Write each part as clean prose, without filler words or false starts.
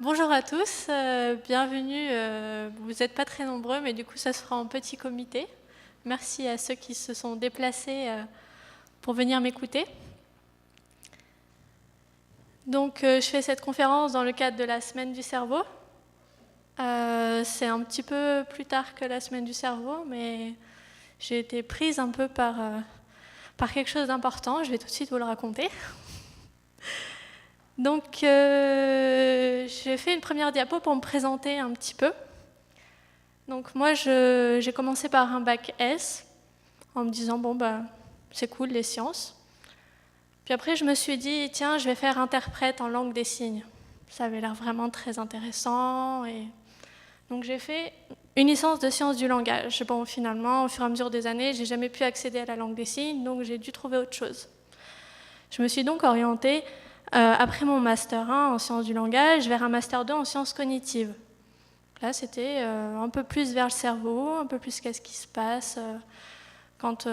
Bonjour à tous, bienvenue. Vous n'êtes pas très nombreux, mais du coup, ça se fera en petit comité. Merci à ceux qui se sont déplacés pour venir m'écouter. Donc, je fais cette conférence dans le cadre de la Semaine du cerveau. C'est un petit peu plus tard que la Semaine du cerveau, mais j'ai été prise un peu par quelque chose d'important. Je vais tout de suite vous le raconter. Donc, j'ai fait une première diapo pour me présenter un petit peu. Donc moi, j'ai commencé par un bac S, en me disant, bon, c'est cool les sciences. Puis après, je me suis dit, tiens, je vais faire interprète en langue des signes. Ça avait l'air vraiment très intéressant. Et donc j'ai fait une licence de sciences du langage. Bon, finalement, au fur et à mesure des années, j'ai jamais pu accéder à la langue des signes, donc j'ai dû trouver autre chose. Je me suis donc orientée, après mon Master 1 en sciences du langage, vers un Master 2 en sciences cognitives. Là, c'était un peu plus vers le cerveau, un peu plus qu'est-ce qui se passe quand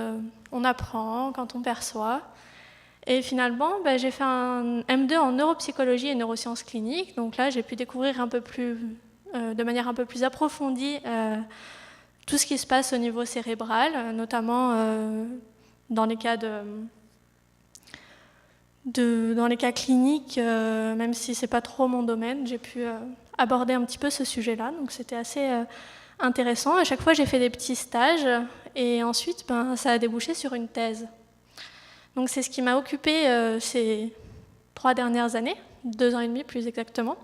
on apprend, quand on perçoit. Et finalement, j'ai fait un M2 en neuropsychologie et neurosciences cliniques. Donc là, j'ai pu découvrir un peu plus, de manière un peu plus approfondie tout ce qui se passe au niveau cérébral, notamment dans les cas dans les cas cliniques, même si c'est pas trop mon domaine, j'ai pu aborder un petit peu ce sujet-là, donc c'était assez intéressant. À chaque fois, j'ai fait des petits stages, et ensuite, ça a débouché sur une thèse. Donc c'est ce qui m'a occupée ces 3 dernières années, 2 ans et demi plus exactement.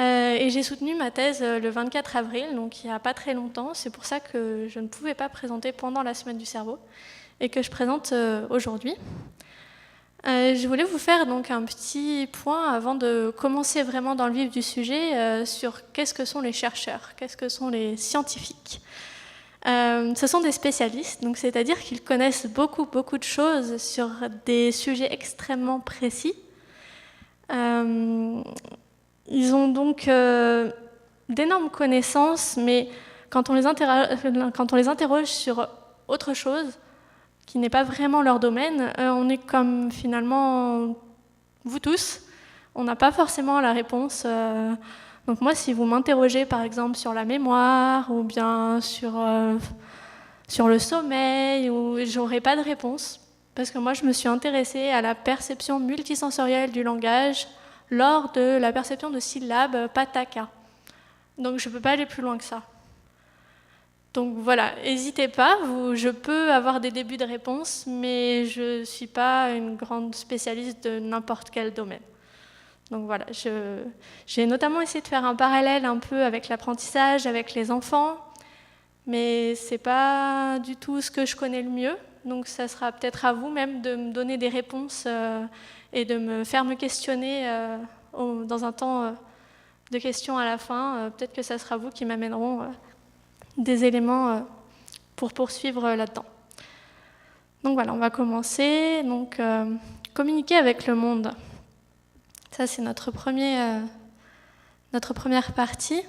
Et j'ai soutenu ma thèse le 24 avril, donc il n'y a pas très longtemps. C'est pour ça que je ne pouvais pas présenter pendant la Semaine du cerveau, et que je présente aujourd'hui. Je voulais vous faire donc un petit point avant de commencer vraiment dans le vif du sujet sur qu'est-ce que sont les chercheurs, qu'est-ce que sont les scientifiques. Ce sont des spécialistes, donc c'est-à-dire qu'ils connaissent beaucoup de choses sur des sujets extrêmement précis. Ils ont donc d'énormes connaissances, mais quand on les interroge sur autre chose, qui n'est pas vraiment leur domaine, on est comme finalement vous tous, on n'a pas forcément la réponse. Donc moi, si vous m'interrogez par exemple sur la mémoire ou bien sur le sommeil, j'aurai pas de réponse, parce que moi je me suis intéressée à la perception multisensorielle du langage lors de la perception de syllabes pataka. Donc je ne peux pas aller plus loin que ça. Donc voilà, n'hésitez pas, je peux avoir des débuts de réponse, mais je ne suis pas une grande spécialiste de n'importe quel domaine. Donc voilà, j'ai notamment essayé de faire un parallèle un peu avec l'apprentissage, avec les enfants, mais ce n'est pas du tout ce que je connais le mieux. Donc ça sera peut-être à vous même de me donner des réponses et de me faire me questionner dans un temps de questions à la fin. Peut-être que ça sera vous qui m'amèneront des éléments pour poursuivre là-dedans. Donc voilà, on va commencer. Donc, communiquer avec le monde. Ça, c'est notre première partie.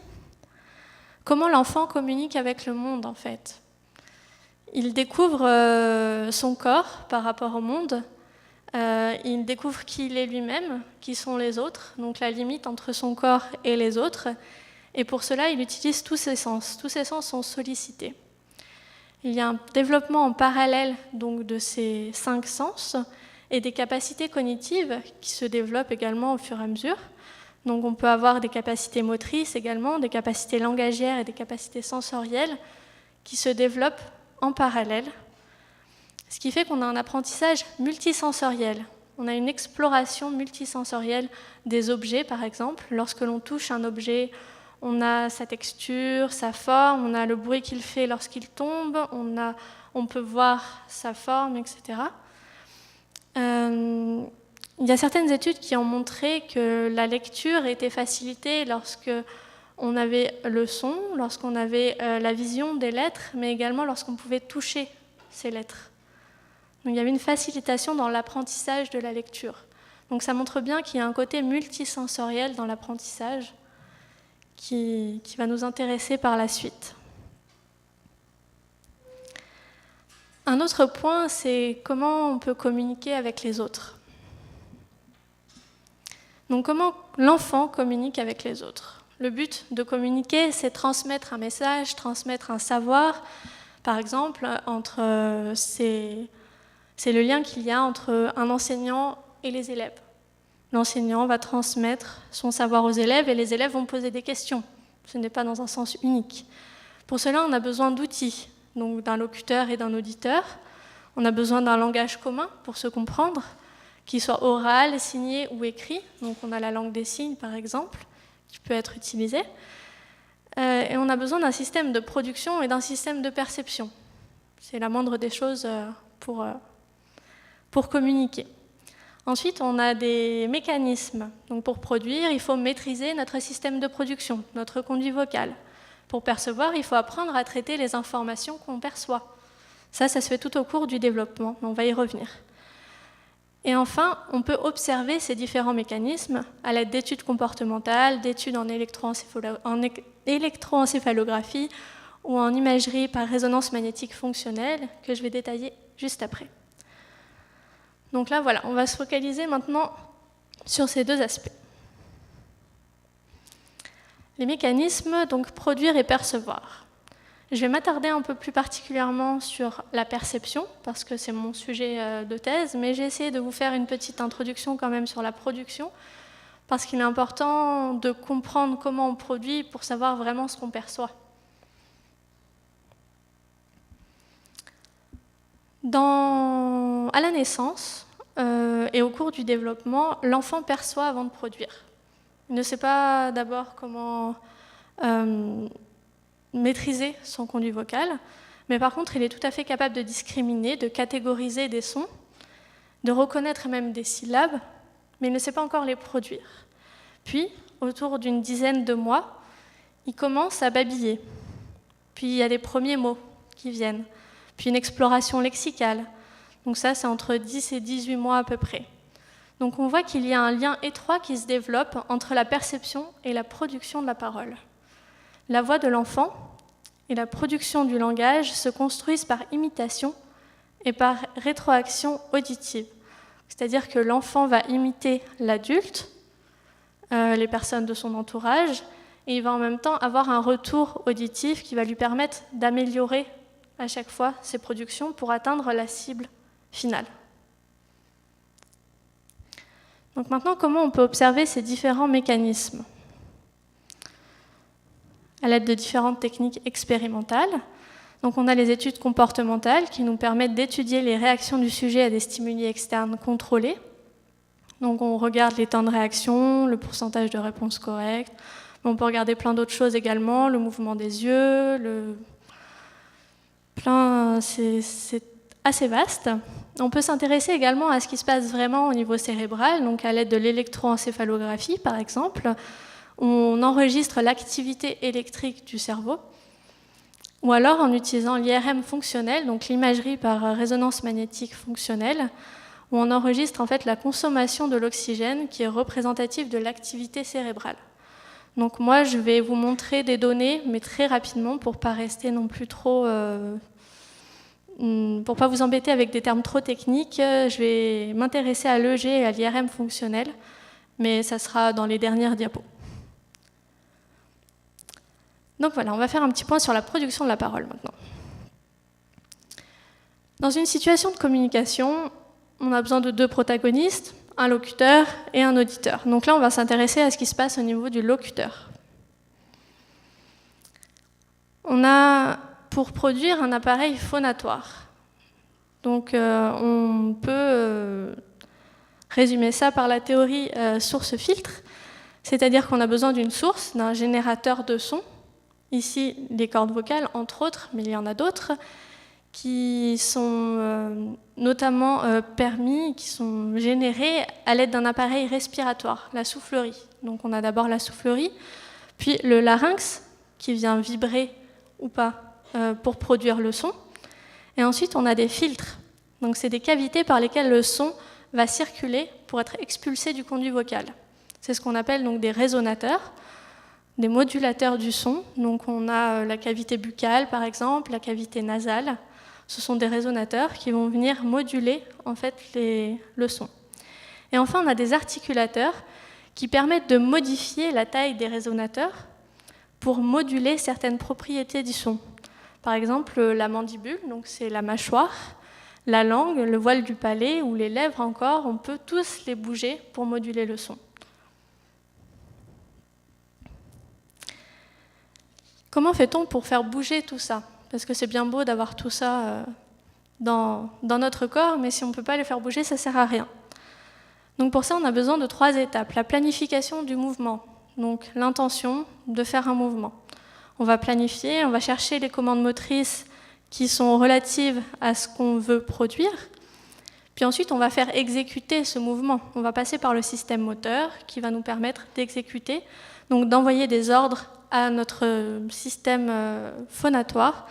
Comment l'enfant communique avec le monde, en fait? Il découvre son corps par rapport au monde. Il découvre qui il est lui-même, qui sont les autres, donc la limite entre son corps et les autres. Et pour cela, il utilise tous ses sens. Tous ses sens sont sollicités. Il y a un développement en parallèle donc, de ces 5 sens et des capacités cognitives qui se développent également au fur et à mesure. Donc on peut avoir des capacités motrices également, des capacités langagières et des capacités sensorielles qui se développent en parallèle. Ce qui fait qu'on a un apprentissage multisensoriel. On a une exploration multisensorielle des objets, par exemple. Lorsque l'on touche un objet, on a sa texture, sa forme, on a le bruit qu'il fait lorsqu'il tombe, on peut voir sa forme, etc. Il y a certaines études qui ont montré que la lecture était facilitée lorsque on avait le son, lorsqu'on avait la vision des lettres, mais également lorsqu'on pouvait toucher ces lettres. Donc il y avait une facilitation dans l'apprentissage de la lecture. Donc ça montre bien qu'il y a un côté multisensoriel dans l'apprentissage qui va nous intéresser par la suite. Un autre point, c'est comment on peut communiquer avec les autres. Donc comment l'enfant communique avec les autres? Le but de communiquer, c'est transmettre un message, transmettre un savoir. Par exemple, c'est le lien qu'il y a entre un enseignant et les élèves. L'enseignant va transmettre son savoir aux élèves et les élèves vont poser des questions. Ce n'est pas dans un sens unique. Pour cela, on a besoin d'outils, donc d'un locuteur et d'un auditeur. On a besoin d'un langage commun pour se comprendre, qu'il soit oral, signé ou écrit. Donc on a la langue des signes, par exemple, qui peut être utilisée. Et on a besoin d'un système de production et d'un système de perception. C'est la moindre des choses pour communiquer. Ensuite, on a des mécanismes. Donc pour produire, il faut maîtriser notre système de production, notre conduit vocal. Pour percevoir, il faut apprendre à traiter les informations qu'on perçoit. Ça se fait tout au cours du développement, mais on va y revenir. Et enfin, on peut observer ces différents mécanismes à l'aide d'études comportementales, d'études en électroencéphalographie ou en imagerie par résonance magnétique fonctionnelle, que je vais détailler juste après. Donc là, voilà, on va se focaliser maintenant sur ces deux aspects. Les mécanismes, donc produire et percevoir. Je vais m'attarder un peu plus particulièrement sur la perception, parce que c'est mon sujet de thèse, mais j'ai essayé de vous faire une petite introduction quand même sur la production, parce qu'il est important de comprendre comment on produit pour savoir vraiment ce qu'on perçoit. À la naissance et au cours du développement, l'enfant perçoit avant de produire. Il ne sait pas d'abord comment maîtriser son conduit vocal, mais par contre, il est tout à fait capable de discriminer, de catégoriser des sons, de reconnaître même des syllabes, mais il ne sait pas encore les produire. Puis, autour d'une dizaine de mois, il commence à babiller. Puis, il y a les premiers mots qui viennent. Puis, une exploration lexicale. Donc ça, c'est entre 10 et 18 mois à peu près. Donc on voit qu'il y a un lien étroit qui se développe entre la perception et la production de la parole. La voix de l'enfant et la production du langage se construisent par imitation et par rétroaction auditive. C'est-à-dire que l'enfant va imiter l'adulte, les personnes de son entourage, et il va en même temps avoir un retour auditif qui va lui permettre d'améliorer à chaque fois ses productions pour atteindre la cible finale. Donc maintenant, comment on peut observer ces différents mécanismes? À l'aide de différentes techniques expérimentales. Donc on a les études comportementales qui nous permettent d'étudier les réactions du sujet à des stimuli externes contrôlés. Donc on regarde les temps de réaction, le pourcentage de réponse correcte. On peut regarder plein d'autres choses également, le mouvement des yeux, c'est assez vaste. On peut s'intéresser également à ce qui se passe vraiment au niveau cérébral, donc à l'aide de l'électroencéphalographie par exemple. On enregistre l'activité électrique du cerveau, ou alors en utilisant l'IRM fonctionnel, donc l'imagerie par résonance magnétique fonctionnelle, où on enregistre en fait la consommation de l'oxygène qui est représentative de l'activité cérébrale. Donc moi, je vais vous montrer des données, mais très rapidement pour pas rester non plus trop, pour pas vous embêter avec des termes trop techniques. Je vais m'intéresser à l'EG et à l'IRM fonctionnel, mais ça sera dans les dernières diapos. Donc voilà, on va faire un petit point sur la production de la parole maintenant. Dans une situation de communication, on a besoin de deux protagonistes, un locuteur et un auditeur. Donc là, on va s'intéresser à ce qui se passe au niveau du locuteur. On a pour produire un appareil phonatoire. Donc on peut résumer ça par la théorie source-filtre, c'est-à-dire qu'on a besoin d'une source, d'un générateur de son. Ici, les cordes vocales, entre autres, mais il y en a d'autres, qui sont notamment permis, qui sont générés à l'aide d'un appareil respiratoire, la soufflerie. Donc on a d'abord la soufflerie, puis le larynx, qui vient vibrer ou pas pour produire le son. Et ensuite, on a des filtres. Donc c'est des cavités par lesquelles le son va circuler pour être expulsé du conduit vocal. C'est ce qu'on appelle donc des résonateurs, des modulateurs du son. Donc on a la cavité buccale par exemple, la cavité nasale. Ce sont des résonateurs qui vont venir moduler en fait le son. Et enfin on a des articulateurs qui permettent de modifier la taille des résonateurs pour moduler certaines propriétés du son. Par exemple, la mandibule, donc c'est la mâchoire, la langue, le voile du palais ou les lèvres encore, on peut tous les bouger pour moduler le son. Comment fait-on pour faire bouger tout ça? Parce que c'est bien beau d'avoir tout ça dans notre corps, mais si on ne peut pas les faire bouger, ça ne sert à rien. Donc pour ça, on a besoin de 3 étapes. La planification du mouvement, donc l'intention de faire un mouvement. On va planifier, on va chercher les commandes motrices qui sont relatives à ce qu'on veut produire. Puis ensuite, on va faire exécuter ce mouvement. On va passer par le système moteur qui va nous permettre d'exécuter, donc d'envoyer des ordres à notre système phonatoire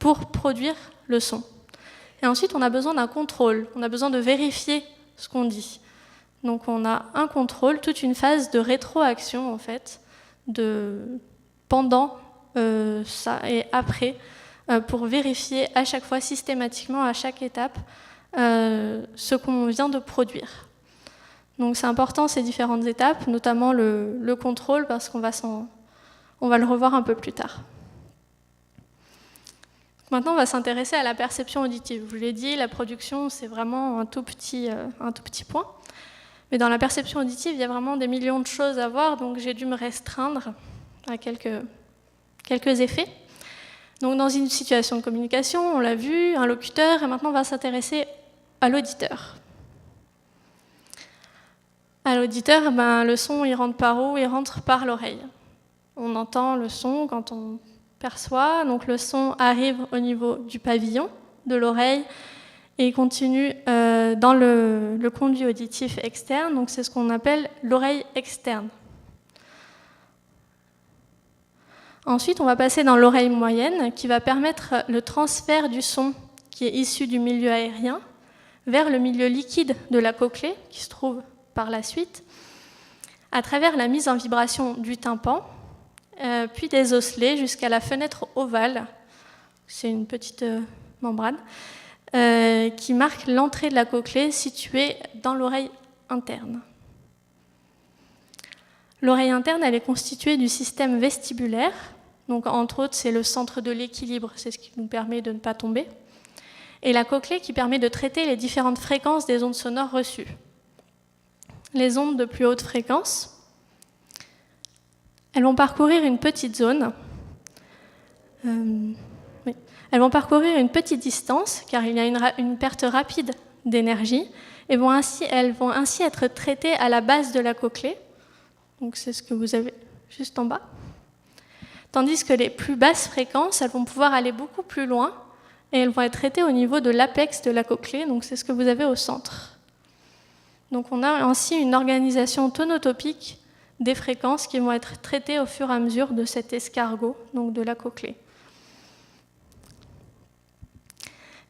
pour produire le son. Et ensuite, on a besoin d'un contrôle. On a besoin de vérifier ce qu'on dit. Donc on a un contrôle, toute une phase de rétroaction en fait, pendant ça et après, pour vérifier à chaque fois systématiquement, à chaque étape, ce qu'on vient de produire. Donc c'est important ces différentes étapes, notamment le contrôle, parce qu'on va le revoir un peu plus tard. Maintenant, on va s'intéresser à la perception auditive. Je vous l'ai dit, la production, c'est vraiment un tout petit point. Mais dans la perception auditive, il y a vraiment des millions de choses à voir, donc j'ai dû me restreindre à quelques effets. Donc dans une situation de communication, on l'a vu, un locuteur, et maintenant on va s'intéresser à l'auditeur. À l'auditeur, le son, il rentre par où? Il rentre par l'oreille. On entend le son quand on perçoit, donc le son arrive au niveau du pavillon, de l'oreille, et il continue dans le conduit auditif externe, donc c'est ce qu'on appelle l'oreille externe. Ensuite, on va passer dans l'oreille moyenne, qui va permettre le transfert du son qui est issu du milieu aérien vers le milieu liquide de la cochlée, qui se trouve par la suite, à travers la mise en vibration du tympan, puis des osselets jusqu'à la fenêtre ovale, c'est une petite membrane, qui marque l'entrée de la cochlée située dans l'oreille interne. L'oreille interne, elle est constituée du système vestibulaire, donc entre autres c'est le centre de l'équilibre, c'est ce qui nous permet de ne pas tomber, et la cochlée qui permet de traiter les différentes fréquences des ondes sonores reçues. Les ondes de plus haute fréquence, elles vont parcourir une petite zone, elles vont parcourir une petite distance, car il y a une perte rapide d'énergie, et elles vont ainsi être traitées à la base de la cochlée, donc c'est ce que vous avez juste en bas, tandis que les plus basses fréquences, elles vont pouvoir aller beaucoup plus loin, et elles vont être traitées au niveau de l'apex de la cochlée, donc c'est ce que vous avez au centre. Donc on a ainsi une organisation tonotopique des fréquences qui vont être traitées au fur et à mesure de cet escargot, donc de la cochlée.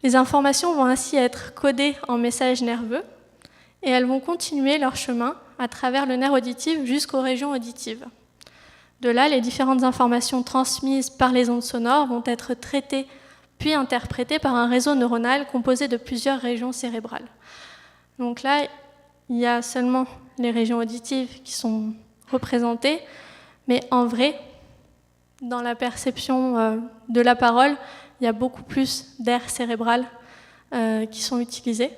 Les informations vont ainsi être codées en messages nerveux et elles vont continuer leur chemin à travers le nerf auditif jusqu'aux régions auditives. De là, les différentes informations transmises par les ondes sonores vont être traitées puis interprétées par un réseau neuronal composé de plusieurs régions cérébrales. Donc là, il y a seulement les régions auditives qui sont représentées, mais en vrai, dans la perception de la parole, il y a beaucoup plus d'aires cérébrales qui sont utilisées.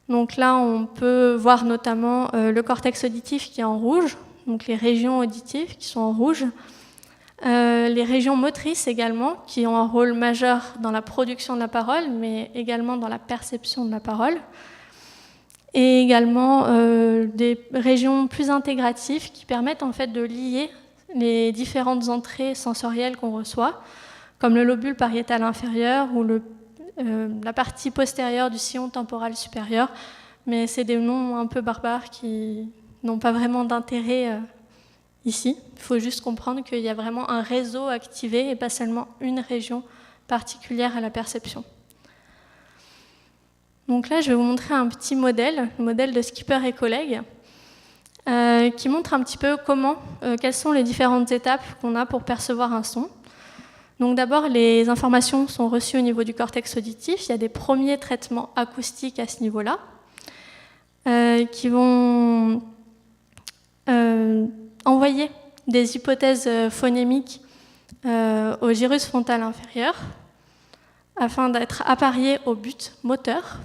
Donc là, on peut voir notamment le cortex auditif qui est en rouge, donc les régions auditives qui sont en rouge, les régions motrices également, qui ont un rôle majeur dans la production de la parole, mais également dans la perception de la parole, et également des régions plus intégratives qui permettent en fait de lier les différentes entrées sensorielles qu'on reçoit, comme le lobule pariétal inférieur ou la partie postérieure du sillon temporal supérieur, mais c'est des noms un peu barbares qui n'ont pas vraiment d'intérêt ici. Il faut juste comprendre qu'il y a vraiment un réseau activé et pas seulement une région particulière à la perception. Donc là, je vais vous montrer un petit modèle, le modèle de Skipper et collègues, qui montre un petit peu quelles sont les différentes étapes qu'on a pour percevoir un son. Donc d'abord, les informations sont reçues au niveau du cortex auditif. Il y a des premiers traitements acoustiques à ce niveau-là, qui vont envoyer des hypothèses phonémiques au gyrus frontal inférieur afin d'être appariés au but moteur.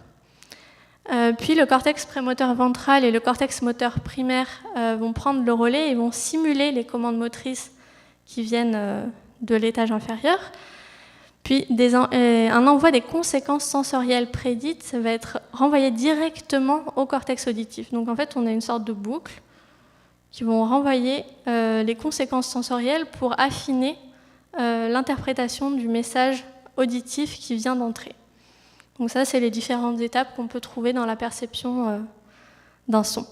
Puis le cortex prémoteur ventral et le cortex moteur primaire vont prendre le relais et vont simuler les commandes motrices qui viennent de l'étage inférieur. Puis un envoi des conséquences sensorielles prédites va être renvoyé directement au cortex auditif. Donc en fait, on a une sorte de boucle qui vont renvoyer les conséquences sensorielles pour affiner l'interprétation du message auditif qui vient d'entrer. Donc ça, c'est les différentes étapes qu'on peut trouver dans la perception d'un son.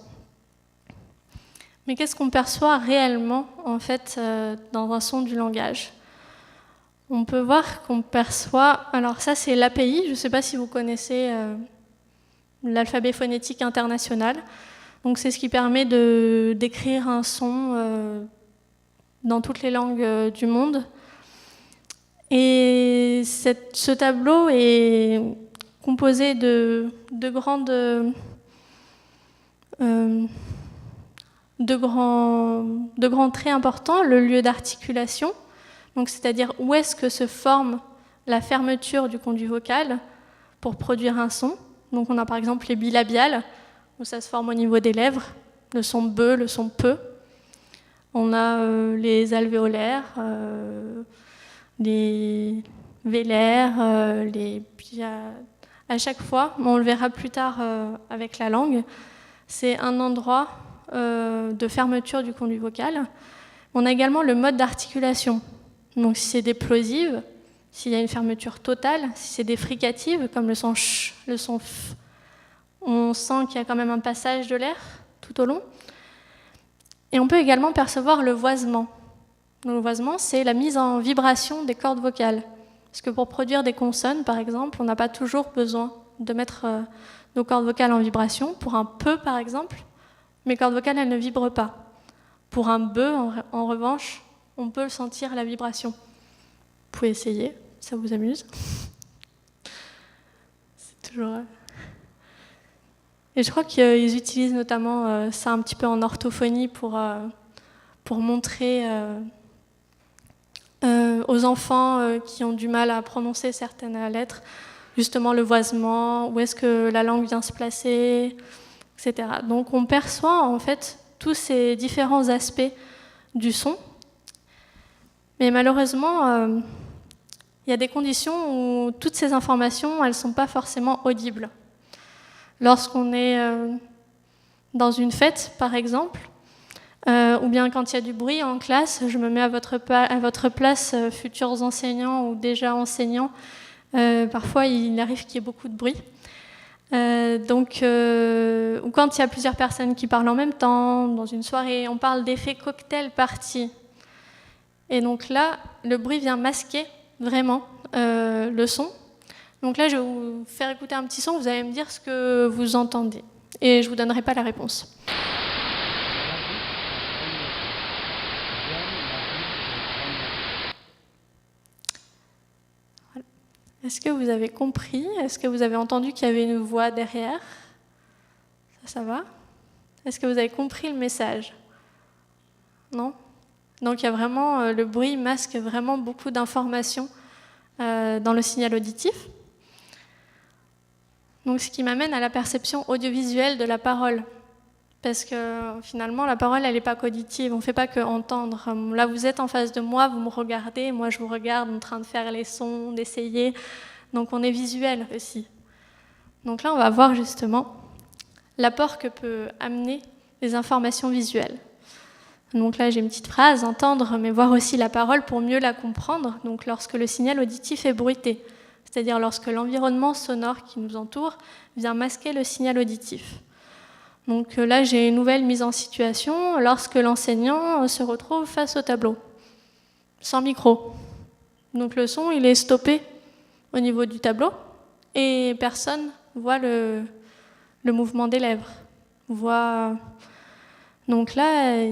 Mais qu'est-ce qu'on perçoit réellement, en fait, dans un son du langage ? On peut voir qu'on perçoit... Alors ça, c'est l'API. Je ne sais pas si vous connaissez l'alphabet phonétique international. Donc c'est ce qui permet d'écrire un son dans toutes les langues du monde. Et ce tableau est composé de grands traits importants, le lieu d'articulation, donc c'est-à-dire où est-ce que se forme la fermeture du conduit vocal pour produire un son. Donc on a par exemple les bilabiales, où ça se forme au niveau des lèvres, le son be, le son peu. On a les alvéolaires, les vélaires, à chaque fois, on le verra plus tard avec la langue, c'est un endroit de fermeture du conduit vocal. On a également le mode d'articulation. Donc si c'est des plosives, s'il y a une fermeture totale, si c'est des fricatives, comme le son ch, le son f, on sent qu'il y a quand même un passage de l'air tout au long. Et on peut également percevoir le voisement. Donc, le voisement, c'est la mise en vibration des cordes vocales. Parce que pour produire des consonnes, par exemple, on n'a pas toujours besoin de mettre nos cordes vocales en vibration. Pour un peu, par exemple, mes cordes vocales, elles ne vibrent pas. Pour un be, en revanche, on peut sentir la vibration. Vous pouvez essayer, ça vous amuse. C'est toujours... Et je crois qu'ils utilisent notamment ça un petit peu en orthophonie pour montrer aux enfants qui ont du mal à prononcer certaines lettres, justement le voisement, où est-ce que la langue vient se placer, etc. Donc on perçoit en fait tous ces différents aspects du son, mais malheureusement, il y a des conditions où toutes ces informations, elles ne sont pas forcément audibles. Lorsqu'on est dans une fête, par exemple, ou bien quand il y a du bruit en classe, je me mets à votre place, futurs enseignants ou déjà enseignants, parfois il arrive qu'il y ait beaucoup de bruit. Ou quand il y a plusieurs personnes qui parlent en même temps, dans une soirée, on parle d'effet cocktail party. Et donc là, le bruit vient masquer vraiment le son. Donc là, je vais vous faire écouter un petit son, vous allez me dire ce que vous entendez. Et je ne vous donnerai pas la réponse. Voilà. Est-ce que vous avez compris? Est-ce que vous avez entendu qu'il y avait une voix derrière? Ça va? Est-ce que vous avez compris le message? Non? Donc il y a vraiment, le bruit masque vraiment beaucoup d'informations dans le signal auditif. Donc, ce qui m'amène à la perception audiovisuelle de la parole. Parce que finalement, la parole, elle n'est pas qu'auditive, on ne fait pas que entendre. Là, vous êtes en face de moi, vous me regardez, moi je vous regarde en train de faire les sons, d'essayer. Donc on est visuel aussi. Donc là, on va voir justement l'apport que peut amener les informations visuelles. Donc là, j'ai une petite phrase, entendre, mais voir aussi la parole pour mieux la comprendre. Donc lorsque le signal auditif est bruité, c'est-à-dire lorsque l'environnement sonore qui nous entoure vient masquer le signal auditif. Donc là, j'ai une nouvelle mise en situation lorsque l'enseignant se retrouve face au tableau, sans micro. Donc le son, il est stoppé au niveau du tableau et personne voit le mouvement des lèvres. Donc là,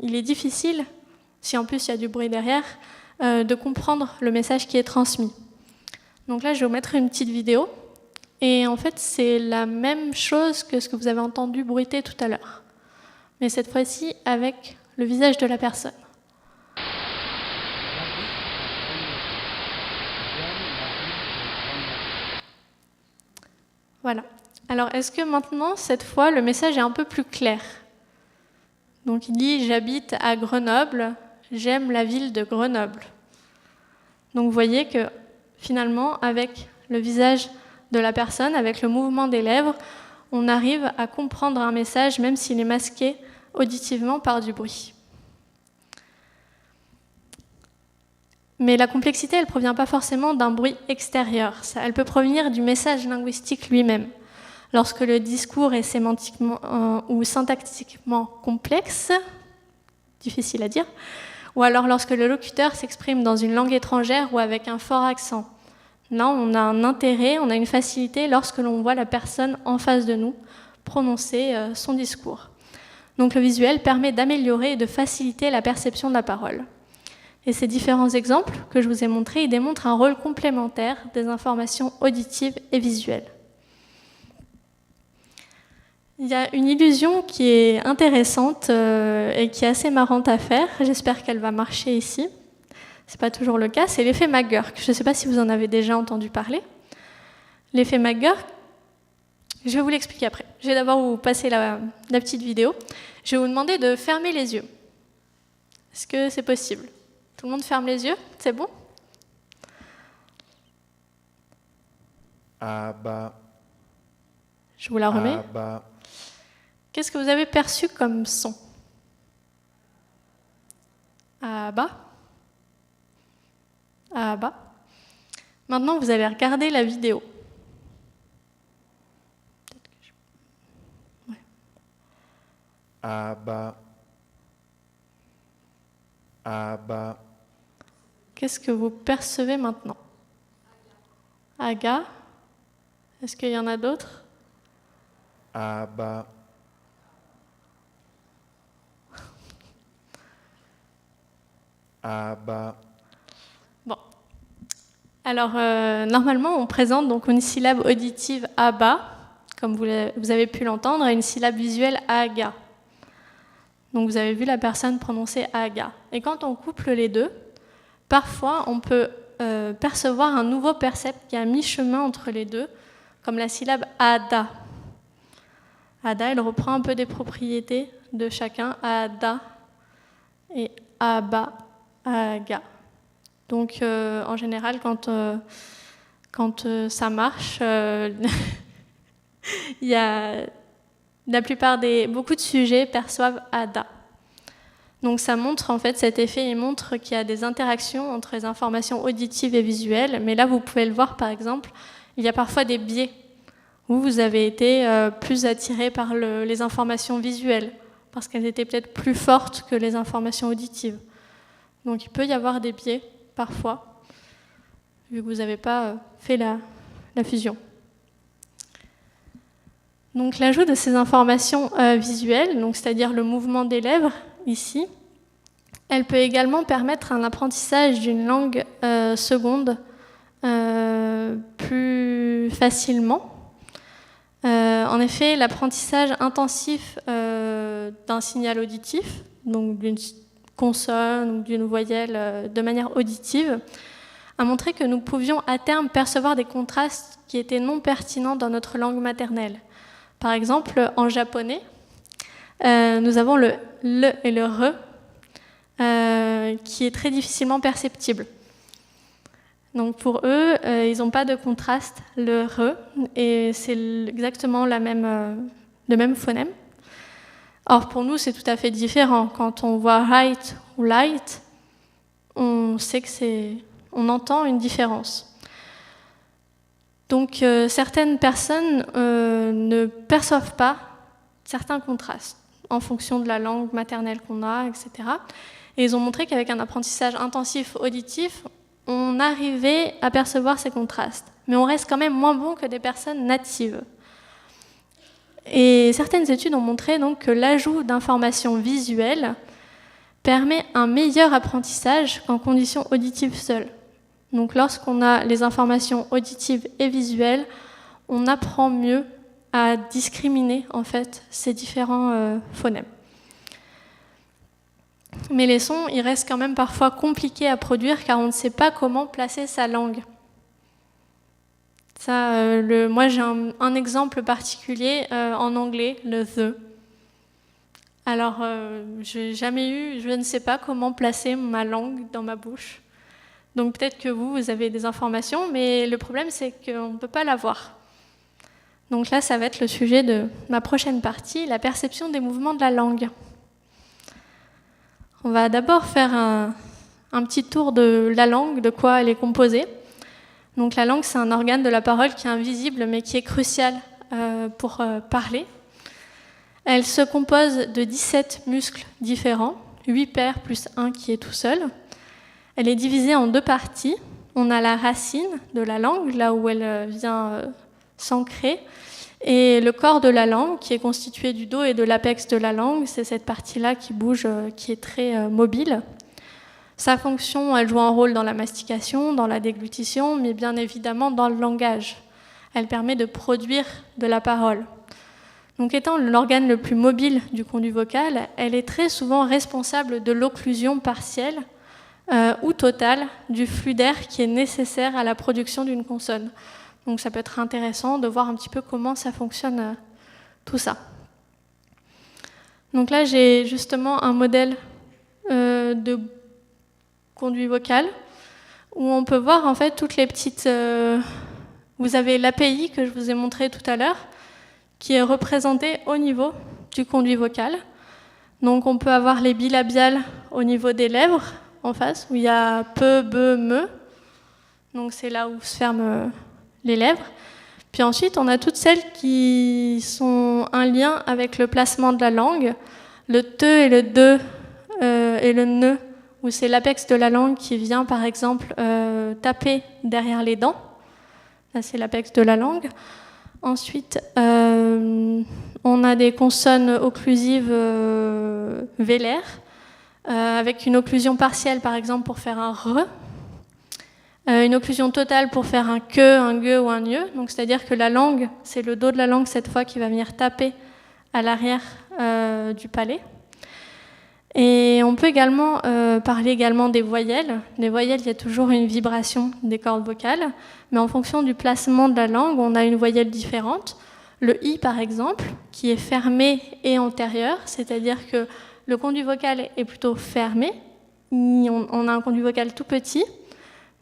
il est difficile, si en plus il y a du bruit derrière, de comprendre le message qui est transmis. Donc là, je vais vous mettre une petite vidéo. Et en fait, c'est la même chose que ce que vous avez entendu bruiter tout à l'heure. mais cette fois-ci avec le visage de la personne. Voilà. Alors, est-ce que maintenant, cette fois, le message est un peu plus clair? Donc, il dit « J'habite à Grenoble, j'aime la ville de Grenoble ». Donc, vous voyez que, finalement, avec le visage de la personne, avec le mouvement des lèvres, on arrive à comprendre un message, même s'il est masqué auditivement par du bruit. Mais la complexité, elle ne provient pas forcément d'un bruit extérieur. Elle peut provenir du message linguistique lui-même. Lorsque le discours est sémantiquement ou syntactiquement complexe, difficile à dire, ou alors lorsque le locuteur s'exprime dans une langue étrangère ou avec un fort accent. Là, on a un intérêt, on a une facilité lorsque l'on voit la personne en face de nous prononcer son discours. Donc le visuel permet d'améliorer et de faciliter la perception de la parole. Et ces différents exemples que je vous ai montrés, ils démontrent un rôle complémentaire des informations auditives et visuelles. Il y a une illusion qui est intéressante et qui est assez marrante à faire. J'espère qu'elle va marcher ici. Ce n'est pas toujours le cas. C'est l'effet McGurk. Je ne sais pas si vous en avez déjà entendu parler. L'effet McGurk, je vais vous l'expliquer après. Je vais d'abord vous passer la petite vidéo. Je vais vous demander de fermer les yeux. Est-ce que c'est possible? Tout le monde ferme les yeux? C'est bon? Ah bah. Je vous la remets. Ah bah. Qu'est-ce que vous avez perçu comme son? Ah bah. Ah bah. Maintenant, vous allez regarder la vidéo. Ouais. Ah bah. Ah bah. Qu'est-ce que vous percevez maintenant? Aga. Est-ce qu'il y en a d'autres? Ah bah. Ah bah. Bon. Alors, normalement, on présente donc une syllabe auditive aba, comme vous avez pu l'entendre, et une syllabe visuelle aga. Donc, vous avez vu la personne prononcer aga. Et quand on couple les deux, parfois, on peut percevoir un nouveau percept qui est à mi-chemin entre les deux, comme la syllabe ada. Ada, elle reprend un peu des propriétés de chacun, ada et aba, aga. Donc, en général, quand ça marche, il y a beaucoup de sujets perçoivent ada. Donc, ça montre, en fait, cet effet, il montre qu'il y a des interactions entre les informations auditives et visuelles. Mais là, vous pouvez le voir, par exemple, il y a parfois des biais où vous avez été plus attiré par les informations visuelles, parce qu'elles étaient peut-être plus fortes que les informations auditives. Donc, il peut y avoir des biais, parfois, vu que vous n'avez pas fait la fusion. Donc, l'ajout de ces informations visuelles, donc, c'est-à-dire le mouvement des lèvres, ici, elle peut également permettre un apprentissage d'une langue seconde plus facilement. En effet, l'apprentissage intensif d'un signal auditif, donc d'une consonne ou d'une voyelle de manière auditive, a montré que nous pouvions à terme percevoir des contrastes qui étaient non pertinents dans notre langue maternelle. Par exemple, en japonais, nous avons le et le re qui est très difficilement perceptible. Donc pour eux, ils n'ont pas de contraste, le re, et c'est exactement le même phonème. Or pour nous, c'est tout à fait différent. Quand on voit right ou light, on sait on entend une différence. Donc certaines personnes ne perçoivent pas certains contrastes en fonction de la langue maternelle qu'on a, etc. Et ils ont montré qu'avec un apprentissage intensif auditif, on arrivait à percevoir ces contrastes. Mais on reste quand même moins bon que des personnes natives. Et certaines études ont montré donc que l'ajout d'informations visuelles permet un meilleur apprentissage qu'en conditions auditives seules. Donc lorsqu'on a les informations auditives et visuelles, on apprend mieux à discriminer en fait ces différents phonèmes. Mais les sons, ils restent quand même parfois compliqués à produire car on ne sait pas comment placer sa langue. Ça, moi, j'ai un exemple particulier en anglais, le the. Alors, je ne sais pas comment placer ma langue dans ma bouche. Donc peut-être que vous avez des informations, mais le problème, c'est qu'on ne peut pas l'avoir. Donc là, ça va être le sujet de ma prochaine partie, la perception des mouvements de la langue. On va d'abord faire un petit tour de la langue, de quoi elle est composée. Donc la langue, c'est un organe de la parole qui est invisible, mais qui est crucial pour parler. Elle se compose de 17 muscles différents, 8 paires plus 1 qui est tout seul. Elle est divisée en 2 parties. On a la racine de la langue, là où elle vient s'ancrer, et le corps de la langue, qui est constitué du dos et de l'apex de la langue. C'est cette partie-là qui bouge, qui est très mobile. Sa fonction, elle joue un rôle dans la mastication, dans la déglutition, mais bien évidemment dans le langage. Elle permet de produire de la parole. Donc, étant l'organe le plus mobile du conduit vocal, elle est très souvent responsable de l'occlusion partielle ou totale du flux d'air qui est nécessaire à la production d'une consonne. Donc ça peut être intéressant de voir un petit peu comment ça fonctionne tout ça. Donc là, j'ai justement un modèle de conduit vocal où on peut voir en fait toutes les petites... vous avez l'API que je vous ai montré tout à l'heure qui est représentée au niveau du conduit vocal. Donc on peut avoir les bilabiales au niveau des lèvres en face où il y a peu, be, me. Donc c'est là où se ferment les lèvres. Puis ensuite, on a toutes celles qui sont un lien avec le placement de la langue, le te et le de et le ne, où c'est l'apex de la langue qui vient, par exemple, taper derrière les dents. Là, c'est l'apex de la langue. Ensuite, on a des consonnes occlusives vélaires, avec une occlusion partielle, par exemple, pour faire un re. Une occlusion totale pour faire un que, un gue ou un gne. Donc, c'est-à-dire que la langue, c'est le dos de la langue cette fois qui va venir taper à l'arrière du palais. Et on peut également parler également des voyelles. Les voyelles, il y a toujours une vibration des cordes vocales, mais en fonction du placement de la langue, on a une voyelle différente. Le i, par exemple, qui est fermé et antérieur, c'est-à-dire que le conduit vocal est plutôt fermé. On a un conduit vocal tout petit.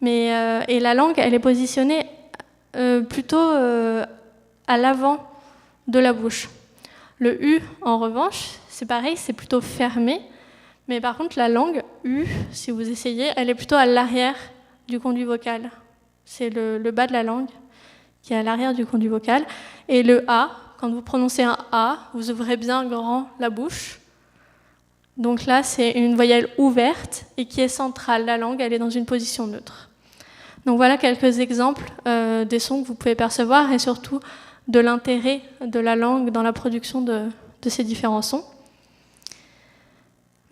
Et la langue, elle est positionnée plutôt à l'avant de la bouche. Le U, en revanche, c'est pareil, c'est plutôt fermé. Mais par contre, la langue U, si vous essayez, elle est plutôt à l'arrière du conduit vocal. C'est le bas de la langue qui est à l'arrière du conduit vocal. Et le A, quand vous prononcez un A, vous ouvrez bien grand la bouche. Donc là, c'est une voyelle ouverte et qui est centrale. La langue, elle est dans une position neutre. Donc voilà quelques exemples des sons que vous pouvez percevoir et surtout de l'intérêt de la langue dans la production de ces différents sons.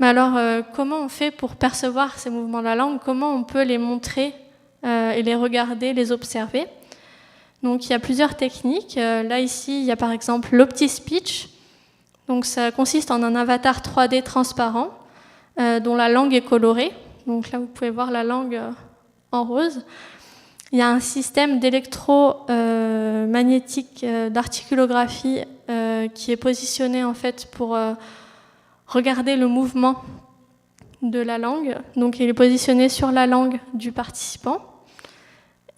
Mais alors, comment on fait pour percevoir ces mouvements de la langue? Comment on peut les montrer et les regarder, les observer? Donc il y a plusieurs techniques. Là, ici, il y a par exemple l'OptiSpeech. Donc ça consiste en un avatar 3D transparent dont la langue est colorée. Donc là, vous pouvez voir la langue en rose. Il y a un système d'électromagnétique d'articulographie qui est positionné en fait pour regarder le mouvement de la langue. Donc il est positionné sur la langue du participant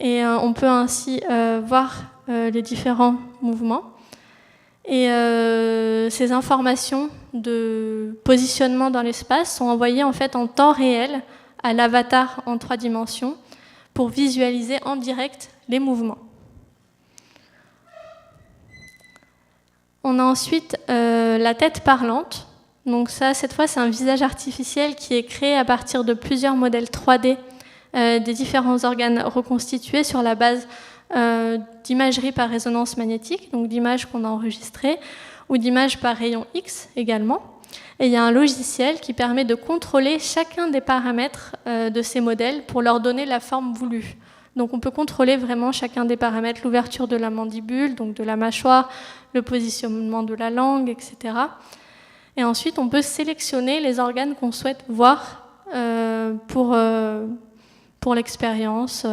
et on peut ainsi voir les différents mouvements. Et ces informations de positionnement dans l'espace sont envoyées en fait en temps réel à l'avatar en 3 dimensions pour visualiser en direct les mouvements. On a ensuite la tête parlante. Donc ça, cette fois, c'est un visage artificiel qui est créé à partir de plusieurs modèles 3D des différents organes reconstitués sur la base d'imagerie par résonance magnétique, donc d'images qu'on a enregistrées, ou d'images par rayon X également. Et il y a un logiciel qui permet de contrôler chacun des paramètres de ces modèles pour leur donner la forme voulue. Donc on peut contrôler vraiment chacun des paramètres, l'ouverture de la mandibule, donc de la mâchoire, le positionnement de la langue, etc. Et ensuite, on peut sélectionner les organes qu'on souhaite voir pour l'expérience,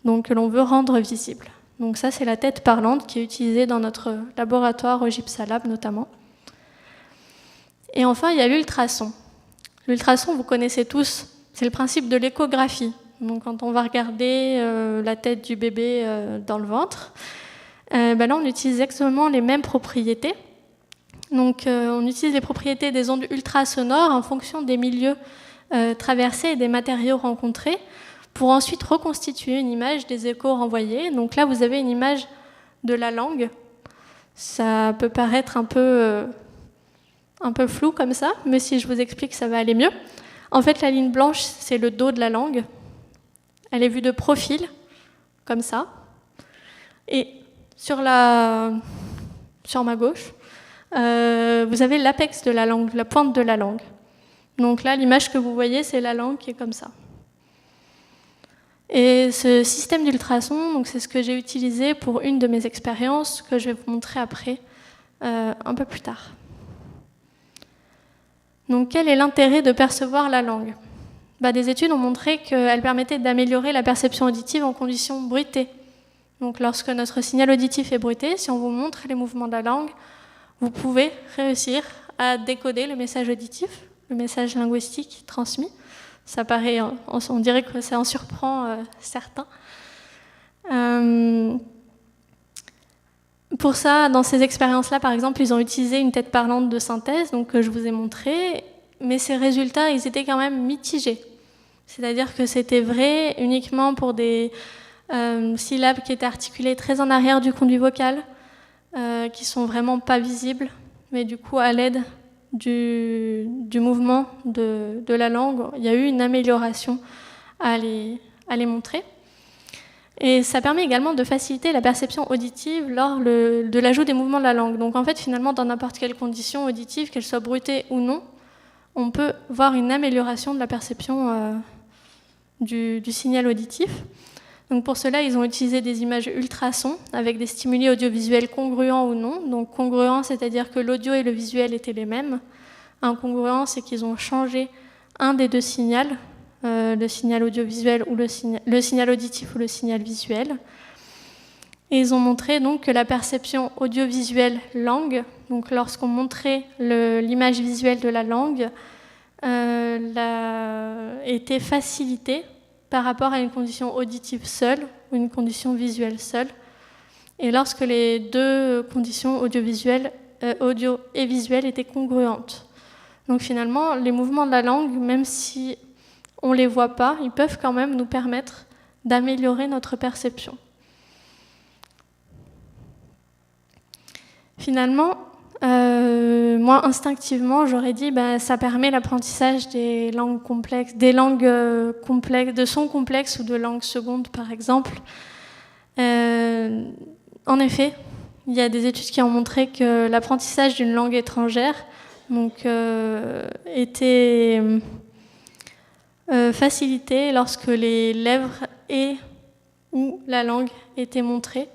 donc que l'on veut rendre visible. Donc ça, c'est la tête parlante qui est utilisée dans notre laboratoire au Gypsalab notamment. Et enfin, il y a l'ultrason. L'ultrason, vous connaissez tous, c'est le principe de l'échographie. Donc quand on va regarder la tête du bébé dans le ventre, là on utilise exactement les mêmes propriétés. Donc on utilise les propriétés des ondes ultrasonores en fonction des milieux traversés et des matériaux rencontrés pour ensuite reconstituer une image des échos renvoyés. Donc là vous avez une image de la langue. Ça peut paraître un peu flou comme ça, mais si je vous explique, ça va aller mieux. En fait, la ligne blanche, c'est le dos de la langue. Elle est vue de profil, comme ça. Et sur ma gauche, vous avez l'apex de la langue, la pointe de la langue. Donc là, l'image que vous voyez, c'est la langue qui est comme ça. Et ce système d'ultrason, donc c'est ce que j'ai utilisé pour une de mes expériences, que je vais vous montrer après, un peu plus tard. Donc quel est l'intérêt de percevoir la langue ? Des études ont montré qu'elle permettait d'améliorer la perception auditive en conditions bruitées. Donc lorsque notre signal auditif est bruité, si on vous montre les mouvements de la langue, vous pouvez réussir à décoder le message auditif, le message linguistique transmis. Ça paraît, on dirait que ça en surprend certains. Pour ça, dans ces expériences-là, par exemple, ils ont utilisé une tête parlante de synthèse, donc que je vous ai montré, mais ces résultats, ils étaient quand même mitigés. C'est-à-dire que c'était vrai uniquement pour des syllabes qui étaient articulées très en arrière du conduit vocal, qui sont vraiment pas visibles, mais du coup, à l'aide du mouvement de la langue, il y a eu une amélioration à les montrer. Et ça permet également de faciliter la perception auditive lors de l'ajout des mouvements de la langue. Donc en fait, finalement, dans n'importe quelle condition auditive, qu'elle soit bruitée ou non, on peut voir une amélioration de la perception du signal auditif. Donc pour cela, ils ont utilisé des images ultrasons avec des stimuli audiovisuels congruents ou non. Donc congruents, c'est-à-dire que l'audio et le visuel étaient les mêmes. Incongruents, c'est qu'ils ont changé un des deux signaux, le signal audiovisuel ou le signal auditif ou le signal visuel. Et ils ont montré donc que la perception audiovisuelle langue, donc lorsqu'on montrait l'image visuelle de la langue, était facilitée par rapport à une condition auditive seule ou une condition visuelle seule. Et lorsque les deux conditions audio et visuelles étaient congruentes. Donc finalement, les mouvements de la langue, même si on ne les voit pas, ils peuvent quand même nous permettre d'améliorer notre perception. Finalement, moi, instinctivement, j'aurais dit ça permet l'apprentissage des langues complexes, de sons complexes ou de langues secondes, par exemple. En effet, il y a des études qui ont montré que l'apprentissage d'une langue étrangère était facilité lorsque les lèvres ou la langue étaient montrées.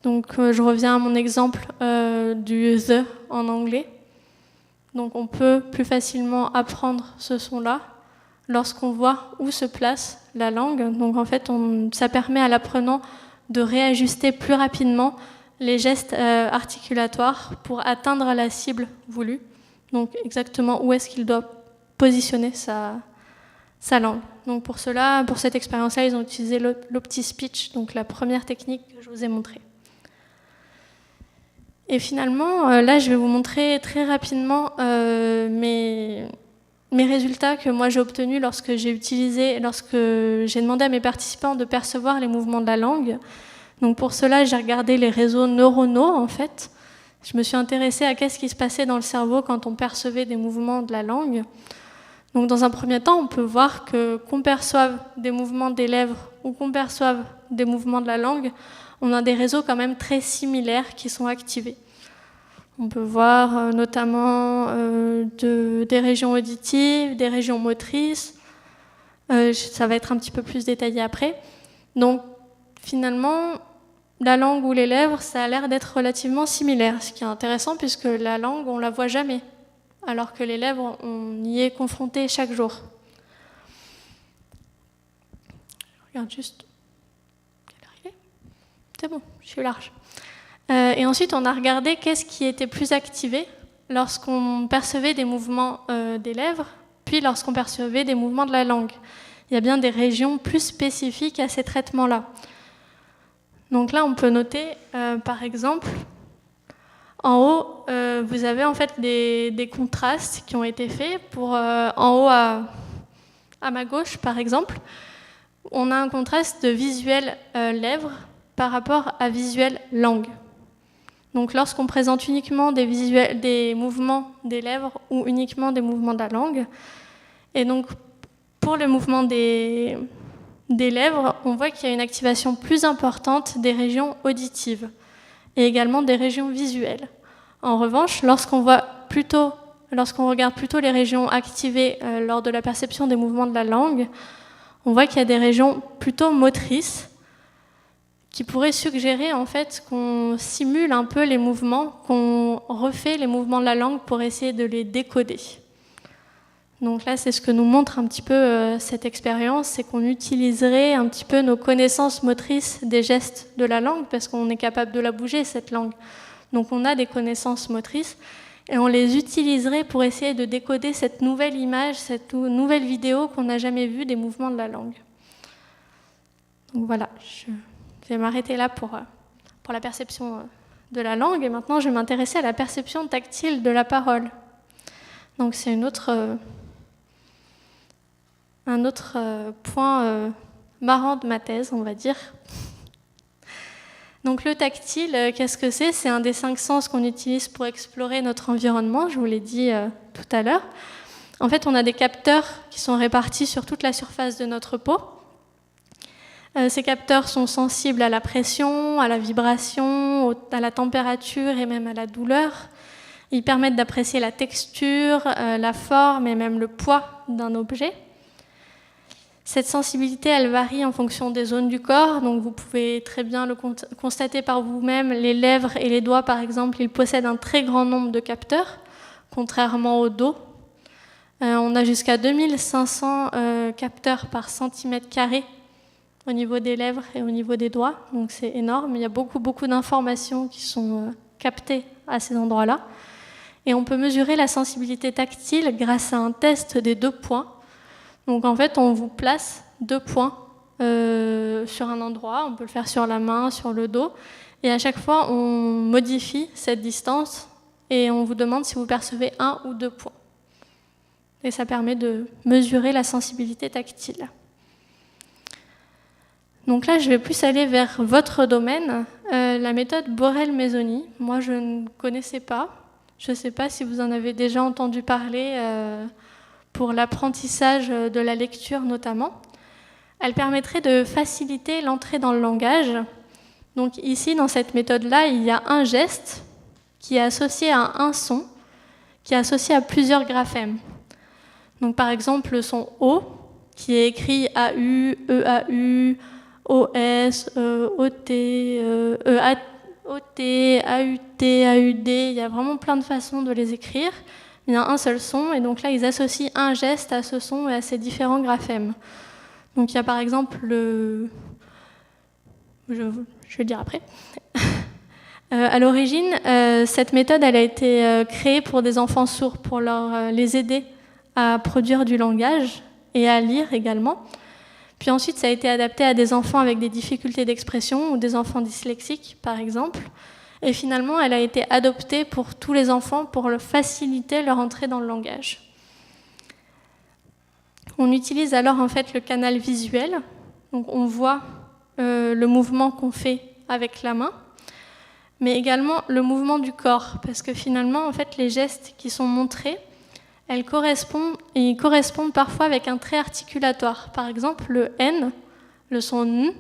Donc je reviens à mon exemple du the en anglais. Donc on peut plus facilement apprendre ce son-là lorsqu'on voit où se place la langue. Donc en fait, ça permet à l'apprenant de réajuster plus rapidement les gestes articulatoires pour atteindre la cible voulue. Donc exactement où est-ce qu'il doit positionner sa langue. Donc pour cela, pour cette expérience-là, ils ont utilisé l'OptiSpeech, donc la première technique que je vous ai montrée. Et finalement, là, je vais vous montrer très rapidement mes résultats que moi j'ai obtenus lorsque j'ai demandé à mes participants de percevoir les mouvements de la langue. Donc pour cela, j'ai regardé les réseaux neuronaux, en fait. Je me suis intéressée à qu'est-ce qui se passait dans le cerveau quand on percevait des mouvements de la langue. Donc dans un premier temps, on peut voir qu'on perçoive des mouvements des lèvres ou qu'on perçoive des mouvements de la langue, on a des réseaux quand même très similaires qui sont activés. On peut voir notamment des régions auditives, des régions motrices. Ça va être un petit peu plus détaillé après. Donc finalement, la langue ou les lèvres, ça a l'air d'être relativement similaire, ce qui est intéressant puisque la langue, on ne la voit jamais, alors que les lèvres, on y est confronté chaque jour. Je regarde juste. C'est bon, je suis large. Et ensuite, on a regardé qu'est-ce qui était plus activé lorsqu'on percevait des mouvements des lèvres, puis lorsqu'on percevait des mouvements de la langue. Il y a bien des régions plus spécifiques à ces traitements-là. Donc là, on peut noter, par exemple, en haut, vous avez en fait des contrastes qui ont été faits. En haut, à ma gauche, par exemple, on a un contraste de visuel lèvres par rapport à visuel langue. Donc lorsqu'on présente uniquement des mouvements des lèvres ou uniquement des mouvements de la langue, et donc pour le mouvement des lèvres, on voit qu'il y a une activation plus importante des régions auditives et également des régions visuelles. En revanche, lorsqu'on regarde plutôt les régions activées lors de la perception des mouvements de la langue, on voit qu'il y a des régions plutôt motrices qui pourraient suggérer en fait qu'on simule un peu les mouvements, qu'on refait les mouvements de la langue pour essayer de les décoder. Donc là, c'est ce que nous montre un petit peu cette expérience, c'est qu'on utiliserait un petit peu nos connaissances motrices des gestes de la langue, parce qu'on est capable de la bouger, cette langue. Donc on a des connaissances motrices, et on les utiliserait pour essayer de décoder cette nouvelle image, cette nouvelle vidéo qu'on n'a jamais vue des mouvements de la langue. Donc voilà, je vais m'arrêter là pour la perception de la langue, et maintenant je vais m'intéresser à la perception tactile de la parole. Donc c'est un autre point marrant de ma thèse, on va dire. Donc le tactile, qu'est-ce que c'est ? C'est un des 5 sens qu'on utilise pour explorer notre environnement, je vous l'ai dit tout à l'heure. En fait, on a des capteurs qui sont répartis sur toute la surface de notre peau. Ces capteurs sont sensibles à la pression, à la vibration, à la température et même à la douleur. Ils permettent d'apprécier la texture, la forme et même le poids d'un objet. Cette sensibilité, elle varie en fonction des zones du corps, donc vous pouvez très bien le constater par vous-même. Les lèvres et les doigts, par exemple, ils possèdent un très grand nombre de capteurs, contrairement au dos. On a jusqu'à 2500 capteurs par centimètre carré au niveau des lèvres et au niveau des doigts, donc c'est énorme. Il y a beaucoup d'informations qui sont captées à ces endroits-là. Et on peut mesurer la sensibilité tactile grâce à un test des 2 points. Donc en fait, on vous place 2 points sur un endroit, on peut le faire sur la main, sur le dos, et à chaque fois, on modifie cette distance et on vous demande si vous percevez 1 ou 2 points. Et ça permet de mesurer la sensibilité tactile. Donc là, je vais plus aller vers votre domaine, la méthode Borel-Mesoni. Moi, je ne connaissais pas. Je ne sais pas si vous en avez déjà entendu parler pour l'apprentissage de la lecture notamment. Elle permettrait de faciliter l'entrée dans le langage. Donc ici, dans cette méthode-là, il y a un geste qui est associé à un son, qui est associé à plusieurs graphèmes. Donc par exemple, le son O, qui est écrit AU, EAU, OS, OT, OT, AUT, AUD, il y a vraiment plein de façons de les écrire. Il y a un seul son, et donc là, ils associent un geste à ce son et à ces différents graphèmes. Donc il y a par exemple je vais le dire après. À l'origine, cette méthode elle a été créée pour des enfants sourds, pour les aider à produire du langage et à lire également. Puis ensuite, ça a été adapté à des enfants avec des difficultés d'expression ou des enfants dyslexiques, par exemple. Et finalement, elle a été adoptée pour tous les enfants pour faciliter leur entrée dans le langage. On utilise alors en fait le canal visuel. Donc on voit le mouvement qu'on fait avec la main, mais également le mouvement du corps, parce que finalement, en fait, les gestes qui sont montrés, ils correspondent parfois avec un trait articulatoire. Par exemple, le N, le son N,